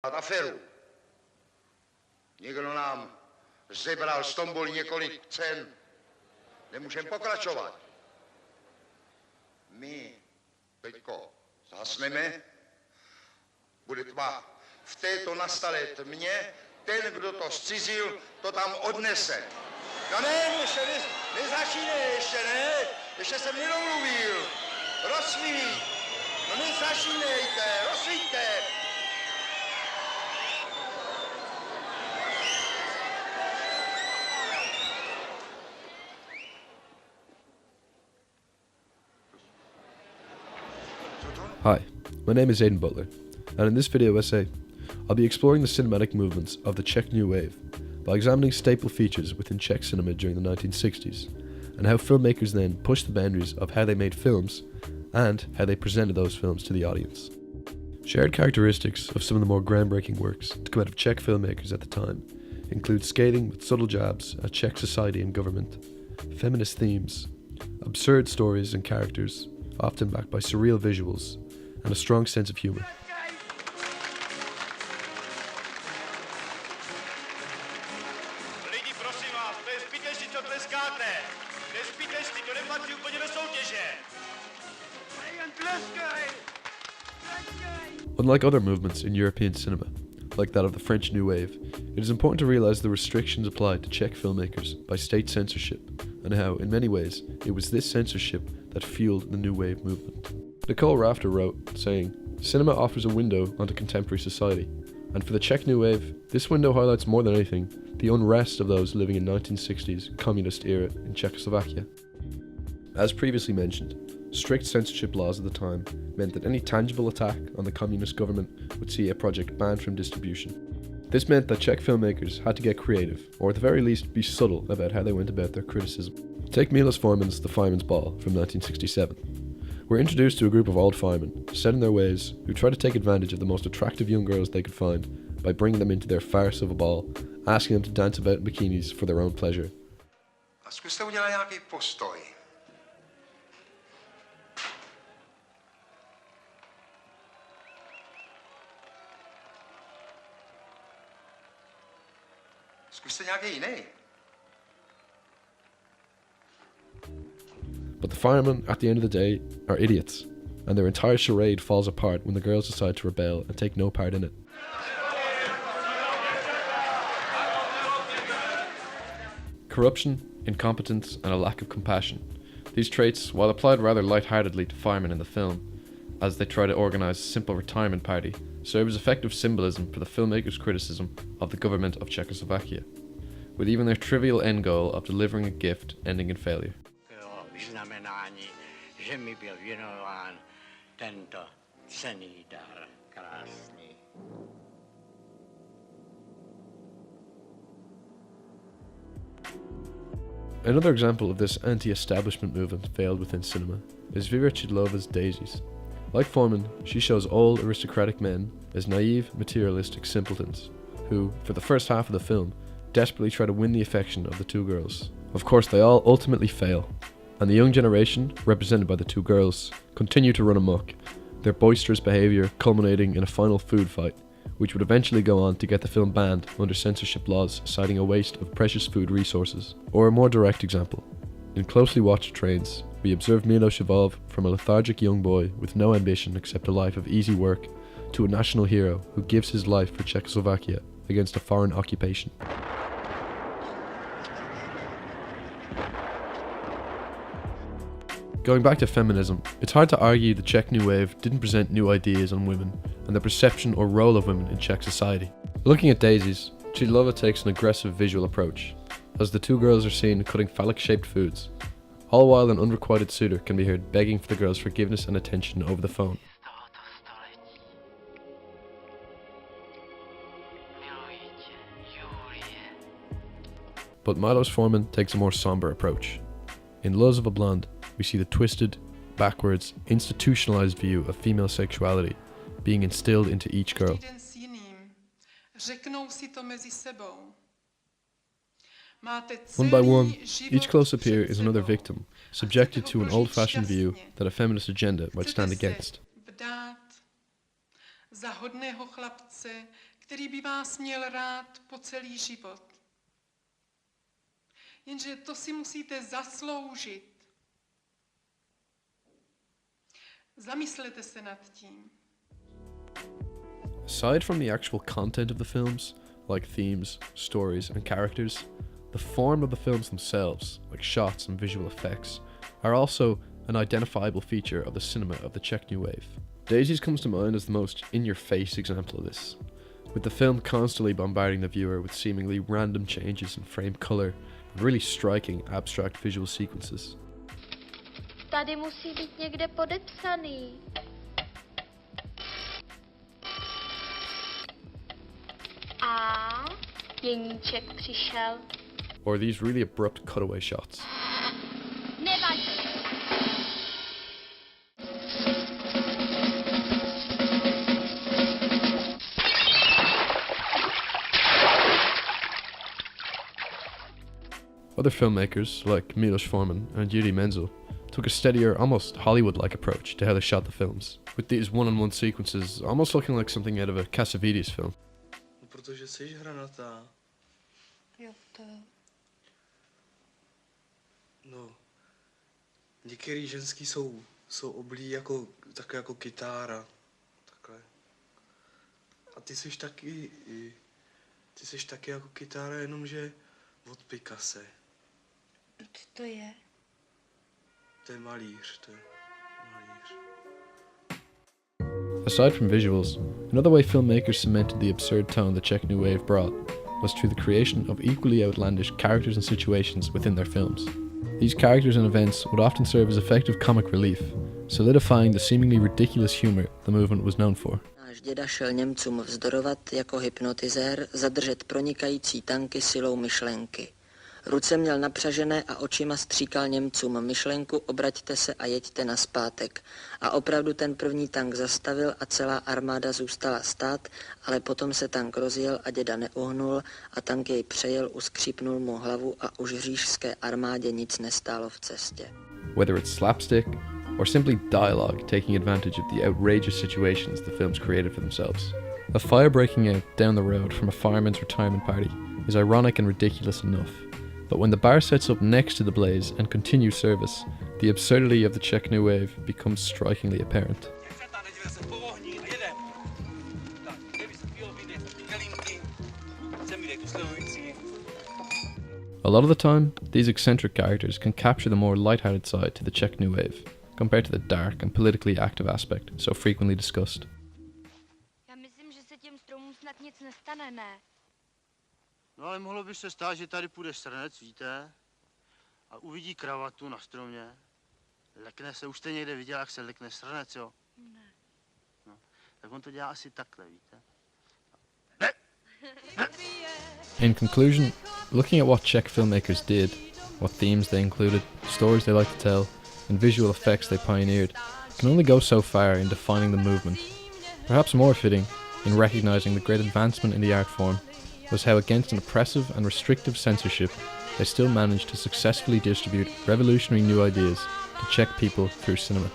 Aferu. Někdo nám zebral z tombol několik cen. Nemůžeme pokračovat. My teďko zhasneme, bude tma. V této nastalé tmě ten, kdo to zcizil, to tam odnese. No ne, ještě nezačínej, ještě ne, ještě jsem nedomluvil. Rozsvít, no nezačínejte, rozsvíťte. Hi, my name is Aidan Butler, and in this video essay, I'll be exploring the cinematic movements of the Czech New Wave by examining staple features within Czech cinema during the 1960s, and how filmmakers then pushed the boundaries of how they made films and how they presented those films to the audience. Shared characteristics of some of the more groundbreaking works to come out of Czech filmmakers at the time include scathing with subtle jabs at Czech society and government, feminist themes, absurd stories and characters, often backed by surreal visuals, and a strong sense of humour. Lidi, prosím vás, to je zbytečný, co tleskáte. To je zbytečný, to nepatří úplně do soutěže. Jen tleskaj! Unlike other movements in European cinema, like that of the French New Wave, it is important to realise the restrictions applied to Czech filmmakers by state censorship, and how, in many ways, it was this censorship that fueled the New Wave movement. Nicole Rafter wrote, saying, "Cinema offers a window onto contemporary society, and for the Czech New Wave, this window highlights more than anything the unrest of those living in 1960s communist era in Czechoslovakia." As previously mentioned, strict censorship laws at the time meant that any tangible attack on the communist government would see a project banned from distribution. This meant that Czech filmmakers had to get creative, or at the very least be subtle about how they went about their criticism. Take Milos Forman's The Fireman's Ball from 1967. We're introduced to a group of old firemen, set in their ways, who try to take advantage of the most attractive young girls they could find by bringing them into their farce of a ball, asking them to dance about in bikinis for their own pleasure. A zkuste udělat nějaký postoj. Zkuste nějaký jiný. But the firemen, at the end of the day, are idiots, and their entire charade falls apart when the girls decide to rebel and take no part in it. Corruption, incompetence, and a lack of compassion. These traits, while applied rather lightheartedly to firemen in the film, as they try to organise a simple retirement party, serve as effective symbolism for the filmmakers' criticism of the government of Czechoslovakia, with even their trivial end goal of delivering a gift ending in failure. Vyznamenání, že mi byl věnován tento cenný dar, krásný. Another example of this anti-establishment movement veiled within cinema is Vera Chidlova's Daisies. Like Foreman, she shows old aristocratic men as naive, materialistic simpletons, who, for the first half of the film, desperately try to win the affection of the two girls. Of course, they all ultimately fail, and the young generation, represented by the two girls, continue to run amok, their boisterous behaviour culminating in a final food fight, which would eventually go on to get the film banned under censorship laws citing a waste of precious food resources. Or a more direct example, in Closely Watched Trains, we observe Milos evolve from a lethargic young boy with no ambition except a life of easy work to a national hero who gives his life for Czechoslovakia against a foreign occupation. Going back to feminism, it's hard to argue the Czech New Wave didn't present new ideas on women and the perception or role of women in Czech society. Looking at Daisies, Chidlova takes an aggressive visual approach, as the two girls are seen cutting phallic-shaped foods, all while an unrequited suitor can be heard begging for the girl's forgiveness and attention over the phone. But Milos Forman takes a more somber approach. In Laws of a Blonde, we see the twisted, backwards, institutionalized view of female sexuality being instilled into each girl. One by one, each close-up here is another victim, subjected to an old-fashioned view that a feminist agenda might stand against. za hodného chlapce, který by vás měl rád po celý život. Jenže to si musíte zasloužit. Zamyslete se nad tím. Aside from the actual content of the films, like themes, stories, and characters, the form of the films themselves, like shots and visual effects, are also an identifiable feature of the cinema of the Czech New Wave. Daisies comes to mind as the most in-your-face example of this, with the film constantly bombarding the viewer with seemingly random changes in frame colour and really striking abstract visual sequences. Tady musí být někde podepsaný. A Jeníček přišel. Or these really abrupt cutaway shots. Nevadí. Other filmmakers, like Milos Forman and Yuri Menzel, took a steadier, almost Hollywood-like approach to how they shot the films, with these one-on-one sequences almost looking like something out of a Cassavetes film. Protože jsi hranatá. Jo, to jo. No, některý ženský jsou oblí jako, také jako kytára. Takhle. A ty jsi taky jako kytára, jenomže od Picasse. Co to je? To je malíř, to je malíř. Aside from visuals, another way filmmakers cemented the absurd tone the Czech New Wave brought was through the creation of equally outlandish characters and situations within their films. These characters and events would often serve as effective comic relief, solidifying the seemingly ridiculous humour the movement was known for. Náš děda šel Němcům vzdorovat jako hypnotizér, zadržet pronikající tanky silou myšlenky. Ruce měl napřažené a očima stříkal Němcům myšlenku: obraťte se a jeďte nazpátek. A opravdu ten první tank zastavil a celá armáda zůstala stát, ale potom se tank rozjel a děda neuhnul a tank jej přejel, uskřípnul mu hlavu a už říšské armádě nic nestálo v cestě. Whether it's slapstick or simply dialogue taking advantage of the outrageous situations the films created for themselves. A fire breaking out down the road from a fireman's retirement party is ironic and ridiculous enough. But when the bar sets up next to the blaze and continues service, the absurdity of the Czech New Wave becomes strikingly apparent. A lot of the time, these eccentric characters can capture the more light-hearted side to the Czech New Wave, compared to the dark and politically active aspect so frequently discussed. Já myslím, že se těm stromům snad nic nestane, ne? No ale mohlo by se stát, že tady půjde srnec, víte, a uvidí kravatu na stromě. Lekne se, už jste někde viděl, jak se lekne srnec, jo? Ne. No, tak on to dělá asi takhle, víte. In conclusion, looking at what Czech filmmakers did, what themes they included, stories they liked to tell, and visual effects they pioneered, can only go so far in defining the movement. Perhaps more fitting, in recognising the great advancement in the art form, was how against an oppressive and restrictive censorship, they still managed to successfully distribute revolutionary new ideas to Czech people through cinema.